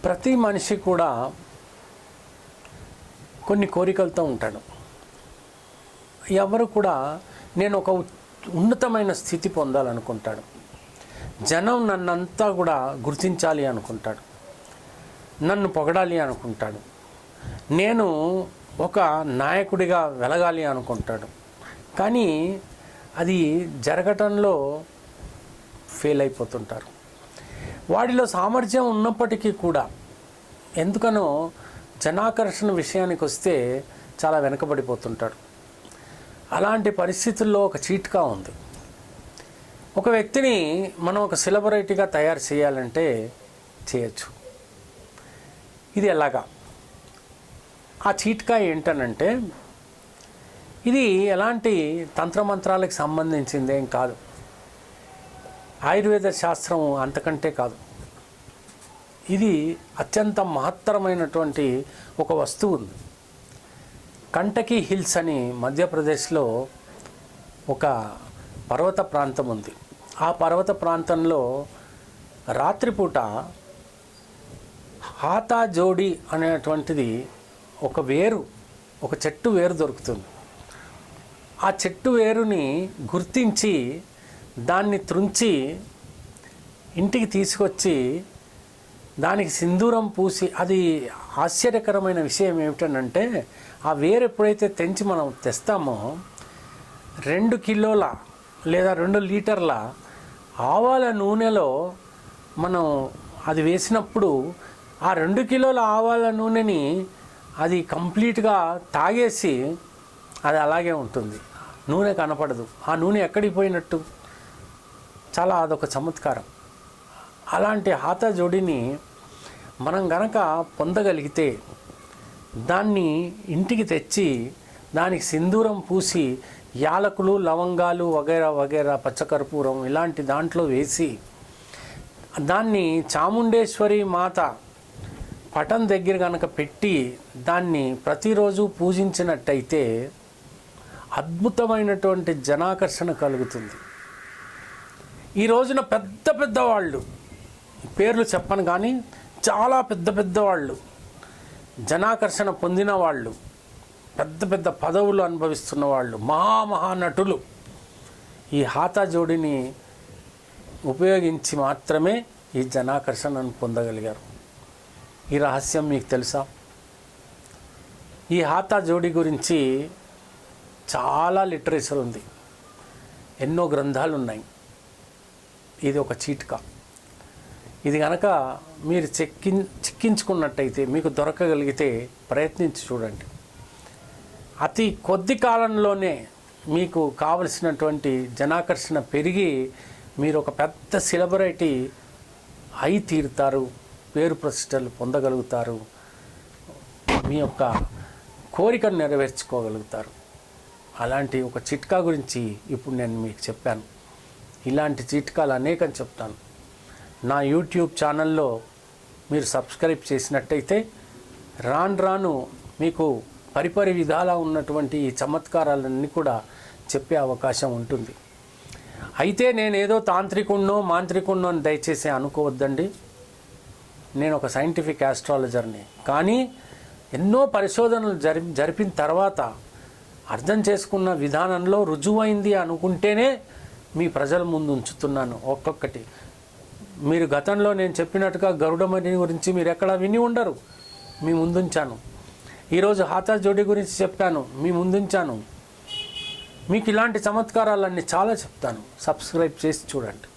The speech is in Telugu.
ప్రతి మనిషి కూడా కొన్ని కోరికలతో ఉంటాడు. ఎవరు కూడా నేను ఒక ఉన్నతమైన స్థితి పొందాలనుకుంటాడు. జనం నన్నంతా కూడా గుర్తించాలి అనుకుంటాడు, నన్ను పొగడాలి అనుకుంటాడు, నేను ఒక నాయకుడిగా వెలగాలి అనుకుంటాడు. కానీ అది జరగటంలో ఫెయిల్ అయిపోతుంటారు. వాడిలో సామర్థ్యం ఉన్నప్పటికీ కూడా ఎందుకనో జనాకర్షణ విషయానికి వస్తే చాలా వెనుకబడిపోతుంటాడు. అలాంటి పరిస్థితుల్లో ఒక చీట్కా ఉంది. ఒక వ్యక్తిని మనం ఒక సెలబ్రిటీగా తయారు చేయాలంటే చేయొచ్చు. ఇది ఎలాగా? ఆ చీట్కా ఏంటనంటే, ఇది ఎలాంటి తంత్రమంత్రాలకు సంబంధించిందేం కాదు, ఆయుర్వేద శాస్త్రం అంతకంటే కాదు. ఇది అత్యంత మహత్తరమైనటువంటి ఒక వస్తువు ఉంది. కంటకీ హిల్స్ అని మధ్యప్రదేశ్లో ఒక పర్వత ప్రాంతం ఉంది. ఆ పర్వత ప్రాంతంలో రాత్రిపూట హాతా జోడి అనేటువంటిది ఒక చెట్టు వేరు దొరుకుతుంది. ఆ చెట్టు వేరుని గుర్తించి దాన్ని త్రుంచి ఇంటికి తీసుకొచ్చి దానికి సింధూరం పూసి, అది ఆశ్చర్యకరమైన విషయం ఏమిటనంటే, ఆ వేరు ఎప్పుడైతే తెంచి మనం తెస్తామో 2 కిలోల లేదా 2 లీటర్ల ఆవాల నూనెలో మనం అది వేసినప్పుడు ఆ 2 కిలోల ఆవాల నూనెని అది కంప్లీట్గా తాగేసి అది అలాగే ఉంటుంది, నూనె కనపడదు. ఆ నూనె ఎక్కడికి పోయినట్టు? చాలా అదొక చమత్కారం. అలాంటి హాతా జోడిని మనం గనక పొందగలిగితే, దాన్ని ఇంటికి తెచ్చి దానికి సింధూరం పూసి యాలకులు, లవంగాలు వగైరా వగైరా, పచ్చకర్పూరం ఇలాంటి దాంట్లో వేసి దాన్ని చాముండేశ్వరి మాత పటం దగ్గర కనుక పెట్టి దాన్ని ప్రతిరోజు పూజించినట్టయితే అద్భుతమైనటువంటి జనాకర్షణ కలుగుతుంది. ఈ రోజున పెద్ద పెద్ద వాళ్ళు, పేర్లు చెప్పను కానీ చాలా పెద్ద పెద్ద వాళ్ళు, జనాకర్షణ పొందిన వాళ్ళు, పెద్ద పెద్ద పదవులు అనుభవిస్తున్న వాళ్ళు, మహానటులు ఈ హాతా జోడిని ఉపయోగించి మాత్రమే ఈ జనాకర్షణను పొందగలిగారు. ఈ రహస్యం మీకు తెలుసా? ఈ హాతా జోడి గురించి చాలా లిటరేచర్ ఉంది, ఎన్నో గ్రంథాలు ఉన్నాయి. ఇది ఒక చీట్కా. ఇది కనుక మీరు చిక్కించుకున్నట్టయితే, మీకు దొరకగలిగితే ప్రయత్నించి చూడండి. అతి కొద్ది కాలంలోనే మీకు కావలసినటువంటి జనాకర్షణ పెరిగి మీరు ఒక పెద్ద సెలబ్రిటీ అయి తీరుతారు, పేరు ప్రతిష్టలు పొందగలుగుతారు, మీ యొక్క కోరికను నెరవేర్చుకోగలుగుతారు. అలాంటి ఒక చిట్కా గురించి ఇప్పుడు నేను మీకు చెప్పాను. ఇలాంటి చిట్కాలు అనేకం చెప్తాను. నా యూట్యూబ్ ఛానల్లో మీరు సబ్స్క్రైబ్ చేసినట్టయితే రాను మీకు పరిపరి విధాలా ఉన్నటువంటి ఈ చమత్కారాలన్నీ కూడా చెప్పే అవకాశం ఉంటుంది. అయితే నేనేదో తాంత్రికుణ్ణో మాంత్రికుణ్ణో అని దయచేసి అనుకోవద్దండి. నేను ఒక సైంటిఫిక్ ఆస్ట్రాలజర్ని. కానీ ఎన్నో పరిశోధనలు జరిపిన తర్వాత అర్థం చేసుకున్న విధానంలో రుజువైంది అనుకుంటేనే మీ ప్రజల ముందు ఉంచుతున్నాను ఒక్కొక్కటి. మీరు గతంలో నేను చెప్పినట్టుగా గరుడమణి గురించి మీరు ఎక్కడా విని ఉండరు, మీ ముందుంచాను. ఈరోజు హాతా జోడి గురించి చెప్పాను, మీ ముందుంచాను. మీకు ఇలాంటి చమత్కారాలన్నీ చాలా చెప్తాను. సబ్స్క్రైబ్ చేసి చూడండి.